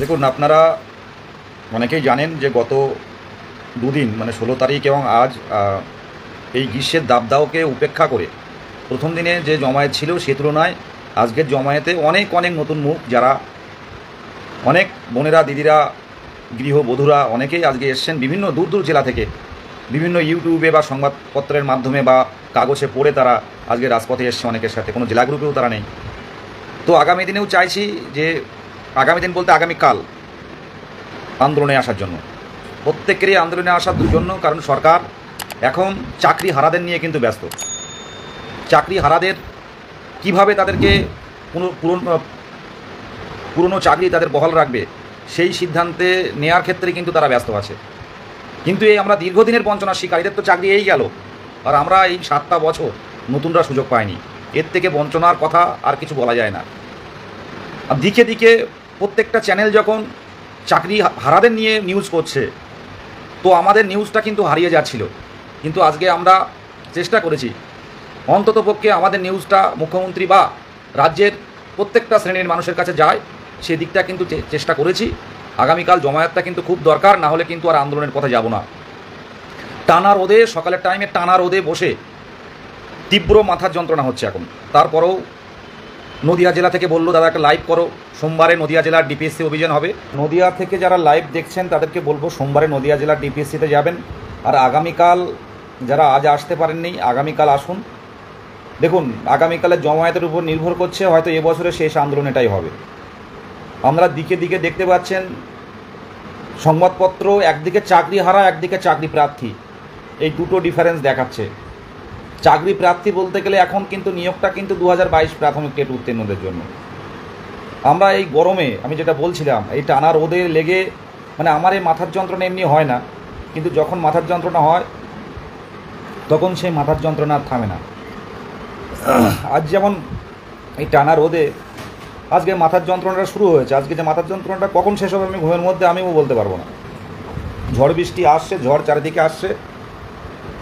দেখুন, আপনারা অনেকেই জানেন যে গত দুদিন মানে 16 তারিখ এবং আজ এই গ্রীষ্মের দাবদাহকে উপেক্ষা করে প্রথম দিনে যে জমায়েত ছিল সে তুলনায় আজকের জমায়েতে অনেক অনেক নতুন মুখ, যারা অনেক বোনেরা, দিদিরা, গৃহবধূরা অনেকেই আজকে এসছেন বিভিন্ন দূর দূর জেলা থেকে। বিভিন্ন ইউটিউবে বা সংবাদপত্রের মাধ্যমে বা কাগজে পড়ে তারা আজকে রাজপথে এসছে অনেকের সাথে, কোনো জেলা গ্রুপেও তারা নেই। তো আগামী দিনেও চাইছি যে আগামী দিন বলতে আগামীকাল আন্দোলনে আসার জন্য, প্রত্যেকেরই আন্দোলনে আসার জন্য। কারণ সরকার এখন চাকরি হারাদের নিয়ে কিন্তু ব্যস্ত। চাকরি হারাদের কিভাবে তাদেরকে পুরনো চাকরি তাদের বহাল রাখবে সেই সিদ্ধান্তে নেওয়ার ক্ষেত্রে কিন্তু তারা ব্যস্ত আছে। কিন্তু এই আমরা দীর্ঘদিনের বঞ্চনার শিকারীদের তো চাকরি এই গেল, আর আমরা এই 7টা বছর নতুনরা সুযোগ পাইনি। এর থেকে বঞ্চনার কথা আর কিছু বলা যায় না। আর দিকে দিকে প্রত্যেকটা চ্যানেল যখন চাকরি হারাদের নিয়ে নিউজ করছে, তো আমাদের নিউজটা কিন্তু হারিয়ে যাচ্ছিল। কিন্তু আজকে আমরা চেষ্টা করেছি অন্ততপক্ষে আমাদের নিউজটা মুখ্যমন্ত্রী বা রাজ্যের প্রত্যেকটা শ্রেণীর মানুষের কাছে যায়, সেদিকটা কিন্তু চেষ্টা করেছি। আগামীকাল জমায়েতটা কিন্তু খুব দরকার, না হলে কিন্তু আর আন্দোলনের পথে যাব না। টানা রোদে, সকালের টাইমে টানা রোদে বসে তীব্র মাথার যন্ত্রণা হচ্ছে এখন। তারপরেও নদিয়া জেলা থেকে বললো দাদা একটা লাইভ করো, সোমবারে নদিয়া জেলার ডিপিএসসি অভিযান হবে। নদিয়া থেকে যারা লাইভ দেখছেন তাদেরকে বলবো সোমবারে নদিয়া জেলার ডিপিএসসিতে যাবেন। আর আগামীকাল যারা আজ আসতে পারেননি, আগামীকাল আসুন। দেখুন, আগামীকালের জমায়েতের উপর নির্ভর করছে, হয়তো এবছরের শেষ আন্দোলন এটাই হবে। আমরা দিকে দিকে দেখতে পাচ্ছেন সংবাদপত্র, একদিকে চাকরি হারা, একদিকে চাকরি প্রার্থী, এই দুটো ডিফারেন্স দেখাচ্ছে। চাকরি প্রার্থী বলতে গেলে এখন কিন্তু নিয়োগটা কিন্তু 2022 প্রাথমিক টেট উত্তীর্ণদের জন্য। আমরা এই গরমে, আমি যেটা বলছিলাম, এই টানা রোদে লেগে মানে আমার এই মাথার যন্ত্রণা এমনি হয় না, কিন্তু যখন মাথার যন্ত্রণা হয় তখন সেই মাথার যন্ত্রণা আর থামে না। আজ যেমন এই টানা রোদে আজকে মাথার যন্ত্রণাটা শুরু হয়েছে। আজকে যে মাথার যন্ত্রণাটা কখন শেষ হবে আমি ঘুমের মধ্যে আমিও বলতে পারবো না। ঝড় বৃষ্টি আসছে, ঝড় চারিদিকে আসছে।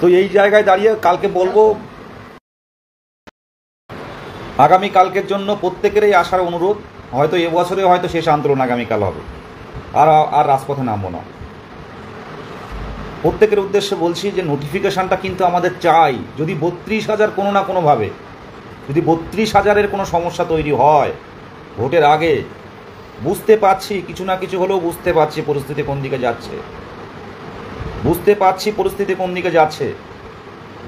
তো এই জায়গায় দাঁড়িয়ে কালকে বলবো, আগামীকালকের জন্য প্রত্যেকেরই আসার অনুরোধ। হয়তো এবছরে হয়তো শেষ আন্দোলন আগামীকাল হবে, আর রাজপথে নামবো না। প্রত্যেকের উদ্দেশ্যে বলছি যে নোটিফিকেশানটা কিন্তু আমাদের চাই। যদি 32,000 কোনো না কোনোভাবে, যদি 32,000-এর কোনো সমস্যা তৈরি হয় ভোটের আগে, বুঝতে পারছি কিছু না কিছু হলেও বুঝতে পারছি পরিস্থিতি কোন দিকে যাচ্ছে,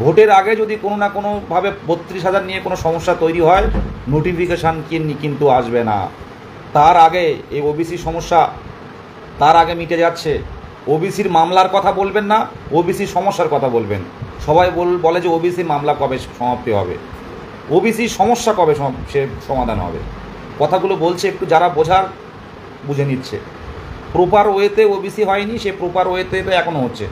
ভোটের আগে যদি কোনো না কোনোভাবে 32,000 নিয়ে কোনো সমস্যা তৈরি হয়, নোটিফিকেশান কিন্তু আসবে না। তার আগে এই ওবিসি সমস্যা তার আগে মিটে যাচ্ছে। ওবিসির মামলার কথা বলবেন না, ওবিসি সমস্যার কথা বলবেন। সবাই বলে যে ওবিসির মামলা কবে সমাপ্তি হবে, ওবিসি সমস্যা কবে সে সমাধান হবে। কথাগুলো বলছে একটু যারা বোঝার বুঝে নিচ্ছে। প্রপার ওয়েতে ওবিসি হয়নি, সে প্রপার ওয়েতে তো এখনও হচ্ছে।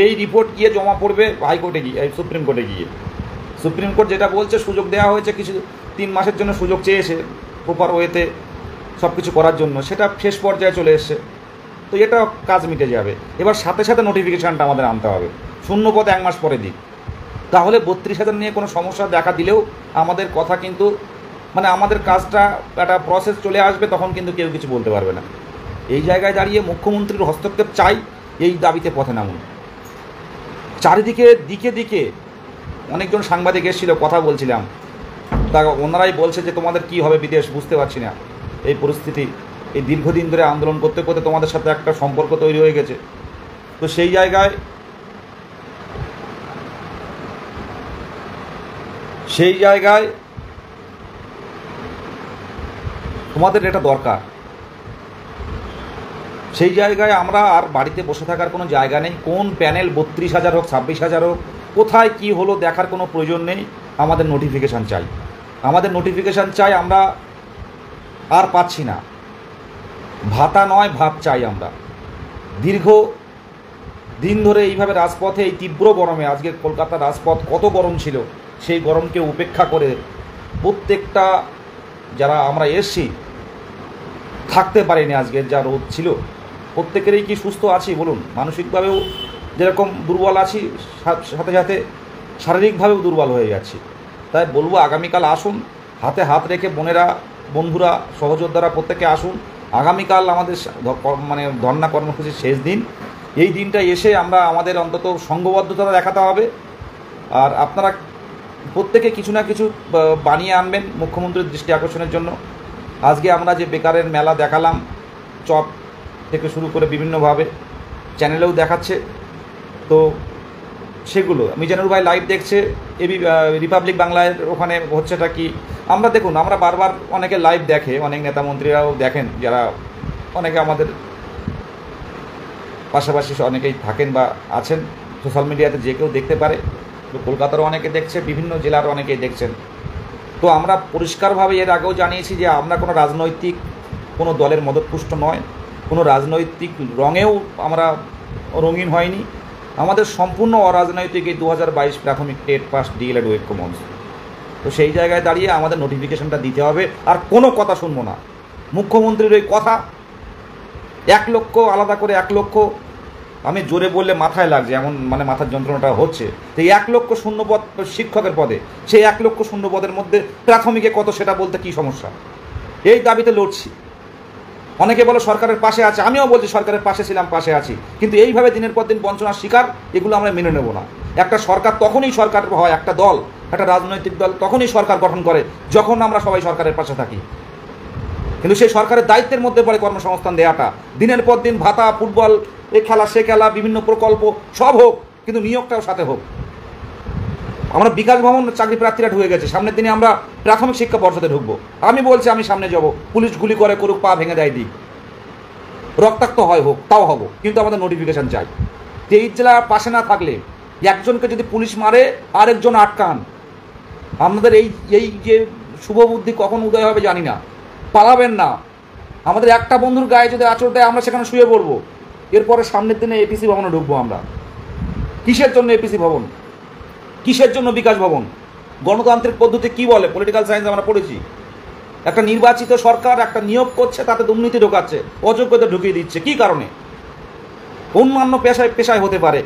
এই রিপোর্ট গিয়ে জমা পড়বে হাইকোর্টে গিয়ে, সুপ্রিম কোর্টে গিয়ে। সুপ্রিম কোর্ট যেটা বলছে, সুযোগ দেওয়া হয়েছে, কিছু 3 মাসের জন্য সুযোগ চেয়েছে প্রপার ওয়েতে সব কিছু করার জন্য, সেটা শেষ পর্যায়ে চলে এসছে। তো এটা কাজ মিটে যাবে। এবার সাথে সাথে নোটিফিকেশানটা আমাদের আনতে হবে, শূন্য পদ 1 মাস পরে দিক। তাহলে 32,000 নিয়ে কোনো সমস্যা দেখা দিলেও আমাদের কথা কিন্তু মানে আমাদের কাজটা একটা প্রসেস চলে আসবে, তখন কিন্তু কেউ কিছু বলতে পারবে না। এই জায়গায় দাঁড়িয়ে মুখ্যমন্ত্রীর হস্তক্ষেপ চাই, এই দাবিতে পথে নামুন। চারিদিকে দিকে দিকে অনেকজন সাংবাদিক এসেছিল, কথা বলছিলাম, তা ওনারাই বলছে যে তোমাদের কি হবে বিদেশ, বুঝতে পারছি না এই পরিস্থিতি। এই দীর্ঘদিন ধরে আন্দোলন করতে করতে তোমাদের সাথে একটা সম্পর্ক তৈরি হয়ে গেছে। তো সেই জায়গায় তোমাদের এটা দরকার। সেই জায়গায় আমরা আর বাড়িতে বসে থাকার কোনো জায়গা নেই। কোন প্যানেল 32,000 হোক 26,000 হোক, কোথায় কি হলো দেখার কোনো প্রয়োজন নেই। আমাদের নোটিফিকেশান চাই। আমরা আর পাচ্ছি না, ভাতা নয় ভাত চাই আমরা। দীর্ঘ দিন ধরে এইভাবে রাজপথে, এই তীব্র গরমে, আজকে কলকাতার রাজপথ কত গরম ছিল, সেই গরমকে উপেক্ষা করে প্রত্যেকটা যারা আমরা এসছি থাকতে পারিনি। আজকে যা রোদ ছিল, প্রত্যেকেরই কি সুস্থ আছি বলুন? মানসিকভাবেও যেরকম দুর্বল আছি, সাথে সাথে শারীরিকভাবেও দুর্বল হয়ে যাচ্ছি। তাই বলবো আগামীকাল আসুন, হাতে হাত রেখে বোনেরা, বন্ধুরা, সহযোদ্ধারা প্রত্যেকে আসুন। আগামীকাল আমাদের মানে ধর্ণা কর্মসূচির শেষ দিন। এই দিনটা এসে আমরা আমাদের অন্তত সংঘবদ্ধতা দেখাতে হবে। আর আপনারা প্রত্যেকে কিছু না কিছু বানিয়ে আনবেন মুখ্যমন্ত্রীর দৃষ্টি আকর্ষণের জন্য। আজকে আমরা যে বেকারের মেলা দেখালাম, চপ থেকে শুরু করে বিভিন্নভাবে চ্যানেলেও দেখাচ্ছে, তো সেগুলো মিজানুর ভাই লাইভ দেখছে, এবি রিপাবলিক বাংলায় ওখানে হচ্ছেটা কি আমরা দেখুন। আমরা বারবার অনেকে লাইভ দেখে, অনেক নেতা মন্ত্রীরাও দেখেন, যারা অনেকে আমাদের পাশাপাশি অনেকেই থাকেন বা আছেন সোশ্যাল মিডিয়াতে, যে কেউ দেখতে পারে। তো কলকাতারও অনেকে দেখছে, বিভিন্ন জেলার অনেকেই দেখছেন। তো আমরা পরিষ্কারভাবে এর আগেও জানিয়েছি যে আমরা কোনো রাজনৈতিক কোনো দলের মদতপুষ্ট নয়, কোনো রাজনৈতিক রঙেও আমরা রঙিন হয়নি। আমাদের সম্পূর্ণ অরাজনৈতিক এই 2022 প্রাথমিক টেট পাস ডিএলএড ঐক্য মঞ্চ। তো সেই জায়গায় দাঁড়িয়ে আমাদের নোটিফিকেশনটা দিতে হবে। আর কোনো কথা শুনবো না মুখ্যমন্ত্রীর ওই কথা, 1 লক্ষ আলাদা করে 1 লক্ষ, আমি জোরে বললে মাথায় লাগছে, এমন মানে মাথার যন্ত্রণাটা হচ্ছে। তো 1 লক্ষ শূন্যপদ শিক্ষকের পদে, সেই 1 লক্ষ শূন্যপদের মধ্যে প্রাথমিকে কত সেটা বলতে কী সমস্যা? এই দাবিতে লড়ছি। অনেকে বলো সরকারের পাশে আছে, আমিও বলছি সরকারের পাশে ছিলাম, পাশে আছি, কিন্তু এইভাবে দিনের পর দিন বঞ্চনার শিকার, এগুলো আমরা মেনে নেব না। একটা সরকার তখনই সরকার হয়, একটা দল, একটা রাজনৈতিক দল তখনই সরকার গঠন করে যখন আমরা সবাই সরকারের পাশে থাকি। কিন্তু সেই সরকারের দায়িত্বের মধ্যে পড়ে কর্মসংস্থান দেওয়াটা, দিনের পর দিন ভাতা, ফুটবল, এ খেলা সে খেলা, বিভিন্ন প্রকল্প সব হোক, কিন্তু নিয়োগটাও সাথে হোক। আমরা বিকাশ ভবন চাকরি প্রার্থীরা ঢুকে গেছে, সামনের দিনে আমরা প্রাথমিক শিক্ষা পর্ষদে ঢুকবো। আমি বলছি আমি সামনে যাব, পুলিশ গুলি করে করুক, পা ভেঙে দেয় দিক, রক্তাক্ত হয় হোক, তাও হবো, কিন্তু আমাদের নোটিফিকেশান চাই। 23 জেলার পাশে না থাকলে, একজনকে যদি পুলিশ মারে আরেকজন আটকান, আমাদের এই যে শুভ বুদ্ধি কখন উদয় হবে জানি না। পালাবেন না। আমাদের একটা বন্ধুর গায়ে যদি আঁচড় দেয় আমরা সেখানে শুয়ে পড়বো। এরপরে সামনের দিনে এপিসি ভবনে ঢুকবো আমরা। কিসের জন্য এপিসি ভবন? কিসের জন্য বিকাশ ভবন? গণতান্ত্রিক পদ্ধতি কি বলে? পলিটিক্যাল সায়েন্স আমরা পড়েছি। একটা নির্বাচিত সরকার একটা নিয়োগ করছে, তাতে দুর্নীতি ঢোকাচ্ছে, অযোগ্যতা ঢুকিয়ে দিচ্ছে। কি কারণে? অন্যান্য পেশায় হতে পারে,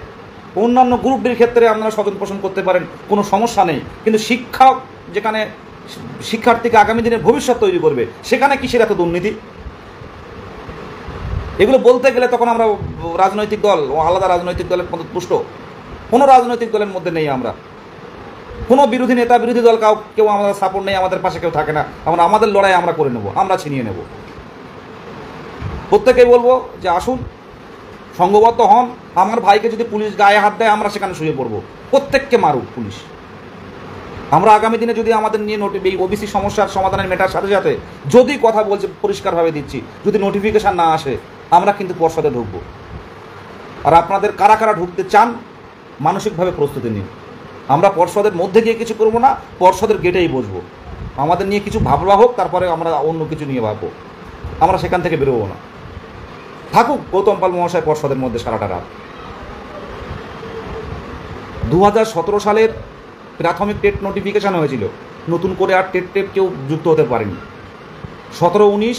অন্যান্য গ্রুপটির ক্ষেত্রে আপনারা স্বজন পোষণ করতে পারেন, কোনো সমস্যা নেই, কিন্তু শিক্ষক যেখানে শিক্ষার্থীকে আগামী দিনের ভবিষ্যৎ তৈরি করবে, সেখানে কিসের এত দুর্নীতি? এগুলো বলতে গেলে তখন আমরা রাজনৈতিক দল, আলাদা রাজনৈতিক দলের মধ্যে পুষ্ট, কোনো রাজনৈতিক দলের মধ্যে নেই আমরা। কোনো বিরোধী নেতা, বিরোধী দল কেউ আমাদের সাপোর্ট নেই, আমাদের পাশে কেউ থাকে না। আমরা আমাদের লড়াই আমরা করে নেব, আমরা ছিনিয়ে নেব। প্রত্যেকেই বলবো যে আসুন, সংঘবদ্ধ হন। আমার ভাইকে যদি পুলিশ গায়ে হাত দেয়, আমরা সেখানে শুয়ে পড়বো, প্রত্যেককে মারুক পুলিশ। আমরা আগামী দিনে যদি আমাদের নিয়ে এই ওবিসি সমস্যার সমাধানের মেটার সাথে সাথে যদি কথা বলছে, পরিষ্কারভাবে দিচ্ছি, যদি নোটিফিকেশান না আসে, আমরা কিন্তু পর্ষদে ঢুকবো। আর আপনাদের কারা কারা ঢুকতে চান, মানসিকভাবে প্রস্তুতি নিন। আমরা পর্ষদের মধ্যে গিয়ে কিছু করবো না, পর্ষদের গেটেই বসবো। আমাদের নিয়ে কিছু ভাববা হোক, তারপরে আমরা অন্য কিছু নিয়ে ভাববো। আমরা সেখান থেকে বেরোবো না। থাকুক গৌতম পাল মহাশয় পর্ষদের মধ্যে সারাটা রাত। 2017 সালের প্রাথমিক টেট নোটিফিকেশান হয়েছিল, নতুন করে আর টেট কেউ যুক্ত হতে পারেনি। 17-19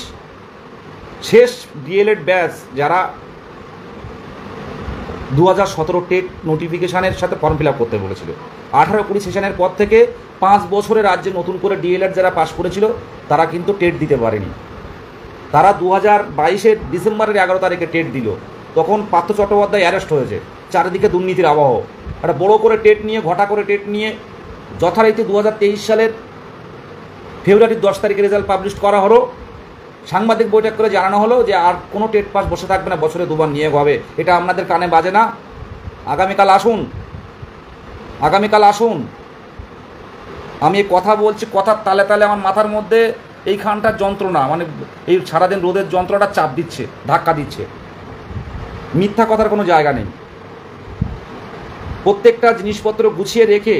শেষ ডিএলএড ব্যাচ যারা 2017 টেট নোটিফিকেশানের সাথে ফর্ম ফিল আপ করতে বলেছিল, 18-20 সেশনের পর থেকে 5 বছরে রাজ্যে নতুন করে ডিএলএড যারা পাশ করেছিল তারা কিন্তু টেট দিতে পারেনি। তারা 2022-এর ডিসেম্বরের 11 তারিখে টেট দিল। তখন পার্থ চট্টোপাধ্যায় অ্যারেস্ট হয়েছে, চারিদিকে দুর্নীতির আবহ। একটা বড়ো করে টেট নিয়ে, ঘটা করে টেট নিয়ে যথারীতি 2023 সালের ফেব্রুয়ারির 10 তারিখে রেজাল্ট পাবলিশ করা হলো। সাংবাদিক বৈঠক করে জানানো হলো যে আর কোনো টেট পাস বসে থাকবে না, বছরে 2 বার নিয়োগ হবে। এটা আপনাদের কানে বাজে না? আগামীকাল আসুন, আগামীকাল আসুন। আমি কথা বলছি, কথার তালে তালে আমার মাথার মধ্যে এইখানটার যন্ত্রণা, মানে এই সারাদিন রোদের যন্ত্রণাটা চাপ দিচ্ছে, ধাক্কা দিচ্ছে। মিথ্যা কথার কোনো জায়গা নেই। প্রত্যেকটা জিনিসপত্র গুছিয়ে রেখে,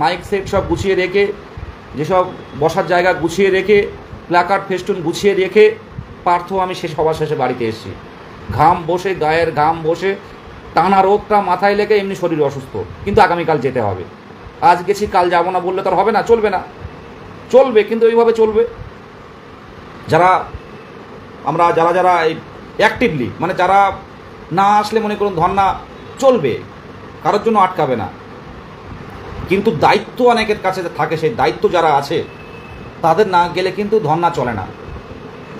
মাইক সেট সব গুছিয়ে রেখে, যেসব বসার জায়গা গুছিয়ে রেখে, প্ল্যাকার্ড ফেস্টুন গুছিয়ে রেখে পার্থ আমি সবার শেষে বাড়িতে এসেছি। ঘাম বসে, গায়ের ঘাম বসে, টানা রোদটা মাথায় লেগে এমনি শরীর অসুস্থ, কিন্তু আগামীকাল যেতে হবে। আজ গেছি কাল যাবো না বললে তো আর হবে না, চলবে না। চলবে, কিন্তু ওইভাবে চলবে। যারা যারা এই অ্যাক্টিভলি, মানে যারা না আসলে মনে করুন ধর্না চলবে, কারোর জন্য আটকাবে না, কিন্তু দায়িত্ব অনেকের কাছে থাকে। সেই দায়িত্ব যারা আছে তাদের না গেলে কিন্তু ধর্না চলে না।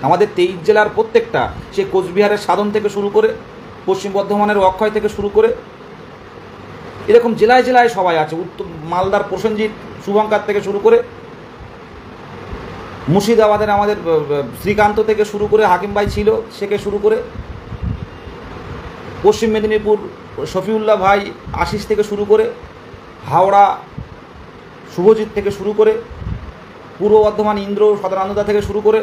আমাদের 23 জেলার প্রত্যেকটা, সে কোচবিহারের সাধন থেকে শুরু করে পশ্চিম বর্ধমানের অক্ষয় থেকে শুরু করে এরকম জেলায় জেলায় সবাই আছে। উত্তর মালদার প্রসেনজিৎ শুভঙ্কার থেকে শুরু করে, মুর্শিদাবাদের আমাদের শ্রীকান্ত থেকে শুরু করে, হাকিম ভাই ছিল থেকে শুরু করে, পশ্চিম মেদিনীপুর শফিউল্লাহ ভাই আশিস থেকে শুরু করে, হাওড়া শুভজিৎ থেকে শুরু করে, পূর্ব বর্ধমান ইন্দ্র সদানন্দা থেকে শুরু করে,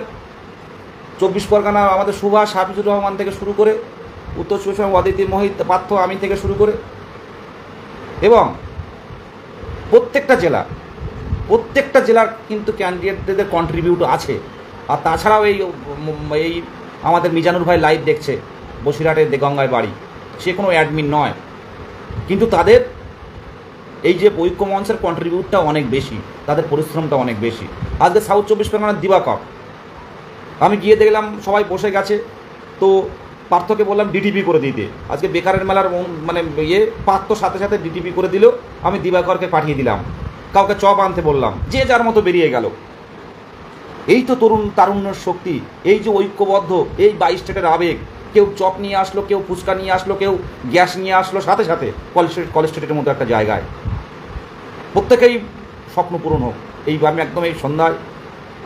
24 পরগনা আমাদের সুভাষ হাফিজুর রহমান থেকে শুরু করে, উত্তর চব্বিশ পরগনা অদিতি মোহিত পার্থ আমি থেকে শুরু করে, এবং প্রত্যেকটা জেলার কিন্তু ক্যান্ডিডেটদের কন্ট্রিবিউট আছে। আর তাছাড়াও এই আমাদের মিজানুর ভাই লাইভ দেখছে, বসিরহাটের গঙ্গায় বাড়ি, সে কোনো অ্যাডমিন নয়, কিন্তু তাদের এই যে ঐক্য মঞ্চের কন্ট্রিবিউটটা অনেক বেশি, তাদের পরিশ্রমটা অনেক বেশি। আজকে সাউথ 24 পরগনার দিবাকর, আমি গিয়ে দেখলাম সবাই বসে গেছে, তো পার্থকে বললাম ডিটিপি করে দিতে। আজকে বেকারের মেলার মানে পার্থ সাথে সাথে ডিটিপি করে দিল, আমি দিবাকরকে পাঠিয়ে দিলাম, কাউকে চপ আনতে বললাম, যে যার মতো বেরিয়ে গেল। এই তো তারুণ্যের শক্তি, এই যে ঐক্যবদ্ধ, এই 22 স্টেটের আবেগ। কেউ চপ নিয়ে আসলো, কেউ ফুচকা নিয়ে আসলো, কেউ গ্যাস নিয়ে আসলো, সাথে সাথে কলেজ স্ট্রিটের মতো একটা জায়গায়। প্রত্যেকেই স্বপ্ন পূরণ হোক। আমি একদম এই সন্ধ্যায়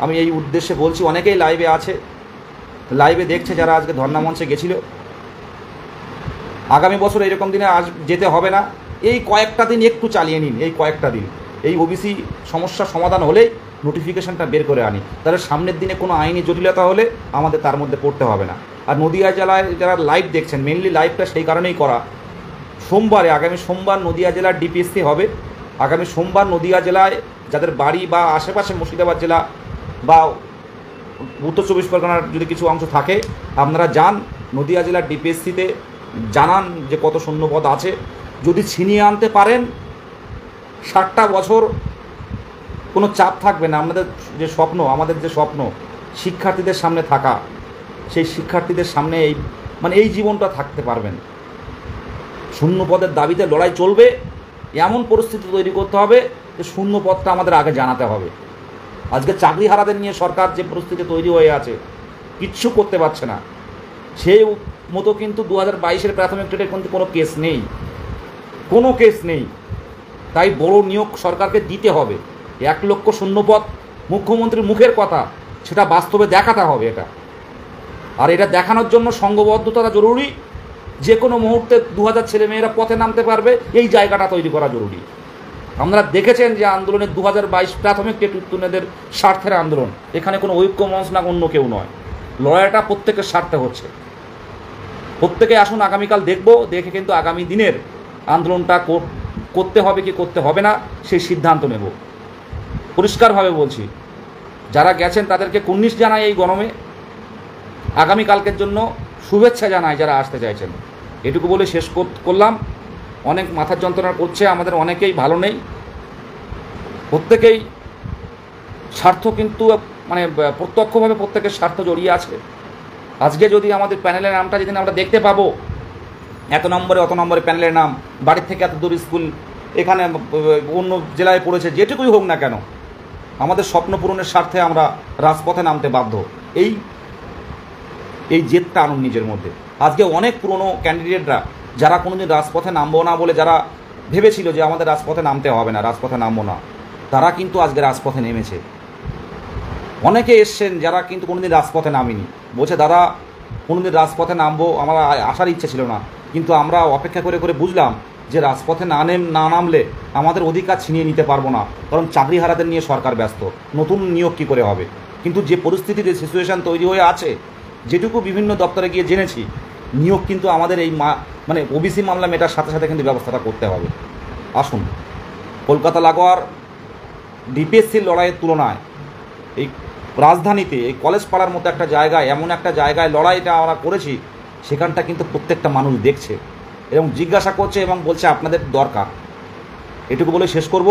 আমি এই উদ্দেশ্যে বলছি, অনেকেই লাইভে আছে, লাইভে দেখছে যারা আজকে ধর্ণা মঞ্চে গেছিল। আগামী বছর এরকম দিনে যেতে হবে না, এই কয়েকটা দিন একটু চালিয়ে নিন, এই কয়েকটা দিন এই ওবিসি সমস্যার সমাধান হলেই নোটিফিকেশনটা বের করে আনি, তাহলে সামনের দিনে কোনো আইনি জটিলতা হলে আমাদের তার মধ্যে পড়তে হবে না। আর নদিয়া জেলায় যারা লাইভ দেখছেন, মেনলি লাইভটা সেই কারণেই করা, আগামী সোমবার নদিয়া জেলার ডিপিএসসি হবে। আগামী সোমবার নদিয়া জেলায় যাদের বাড়ি বা আশেপাশে মুর্শিদাবাদ জেলা বা উত্তর 24 পরগনার যদি কিছু অংশ থাকে, আপনারা যান নদিয়া জেলার ডিপিএসসিতে, জানান যে কত শূন্যপদ আছে। যদি ছিনিয়ে আনতে পারেন, 60টা বছর কোনো চাপ থাকবে না। আমাদের যে স্বপ্ন শিক্ষার্থীদের সামনে থাকা, সেই শিক্ষার্থীদের সামনে এই জীবনটা থাকতে পারবেন। শূন্য পদের দাবিতে লড়াই চলবে, এমন পরিস্থিতি তৈরি করতে হবে যে শূন্য পদটা আমাদের আগে জানাতে হবে। আজকে চাকরিহারাদের নিয়ে সরকার যে পরিস্থিতি তৈরি হয়ে আছে, কিচ্ছু করতে পারছে না, সেই মতো কিন্তু 2022-এর প্রাথমিক টেটের কিন্তু কোনো কেস নেই। তাই বড় নিয়োগ সরকারকে দিতে হবে। 1 লক্ষ শূন্যপদ মুখ্যমন্ত্রীর মুখের কথা, সেটা বাস্তবে দেখাতে হবে এটা। আর এটা দেখানোর জন্য সংঘবদ্ধতা জরুরি। যে কোনো মুহূর্তে 2000 ছেলেমেয়েরা পথে নামতে পারবে, এই জায়গাটা তৈরি করা জরুরি। আপনারা দেখেছেন যে আন্দোলনের 2022 প্রাথমিক টেট উত্তীর্ণদের স্বার্থের আন্দোলন, এখানে কোনো ঐক্য মঞ্চ না অন্য কেউ নয়, লড়াইটা প্রত্যেকের স্বার্থে হচ্ছে। প্রত্যেকে আসুন, আগামীকাল দেখে কিন্তু আগামী দিনের আন্দোলনটা করতে হবে কি করতে হবে না সেই সিদ্ধান্ত নেব। পরিষ্কারভাবে বলছি, যারা গেছেন তাদেরকে কুর্নিশ জানাই এই গরমে, আগামীকালকের জন্য শুভেচ্ছা জানাই যারা আসতে চাইছেন। এটুকু বলে শেষ করলাম। অনেক মাথার যন্ত্রণা করছে, আমাদের অনেকেই ভালো নেই, প্রত্যেকেই স্বার্থ কিন্তু প্রত্যক্ষভাবে প্রত্যেকের স্বার্থ জড়িয়ে আছে। আজকে যদি আমাদের প্যানেলের নামটা যেদিন আমরা দেখতে পাবো, এত নম্বরে প্যানেলের নাম, বাড়ির থেকে এত দূর স্কুল, এখানে অন্য জেলায় পড়েছে, যেটুকুই হোক না কেন, আমাদের স্বপ্ন পূরণের স্বার্থে আমরা রাজপথে নামতে বাধ্য। এই জেদটা আনুন নিজের মধ্যে। আজকে অনেক পুরনো ক্যান্ডিডেটরা যারা কোনোদিন রাজপথে নামবো না বলে যারা ভেবেছিল যে আমাদের রাজপথে নামতে হবে না, রাজপথে নামবো না, তারা কিন্তু আজকে রাজপথে নেমেছে। অনেকে এসছেন যারা কিন্তু কোনোদিন রাজপথে নামেনি, বলছে দাদা কোনোদিন রাজপথে নামবো, আমার আসার ইচ্ছে ছিল না, কিন্তু আমরা অপেক্ষা করে বুঝলাম যে রাজপথে না নামলে আমাদের অধিকার ছিনিয়ে নিতে পারবো না, কারণ চাকরিহারাদের নিয়ে সরকার ব্যস্ত, নতুন নিয়োগ কী করে হবে। কিন্তু যে পরিস্থিতি, যে সিচুয়েশান তৈরি হয়ে আছে, যেটুকু বিভিন্ন দপ্তরে গিয়ে জেনেছি, নিয়োগ কিন্তু আমাদের এই ওবিসি মামলা মেটার সাথে সাথে কিন্তু ব্যবস্থাটা করতে হবে। আসুন, কলকাতা লাগোয়ার ডিপিএসসির লড়াইয়ের তুলনায় এই রাজধানীতে এই কলেজ পাড়ার মতো একটা জায়গায়, এমন একটা জায়গায় লড়াইটা আমরা করেছি, সেখানটা কিন্তু প্রত্যেকটা মানুষ দেখছে এবং জিজ্ঞাসা করছে এবং বলছে আপনাদের দরকার। এটুকু বলে শেষ করব।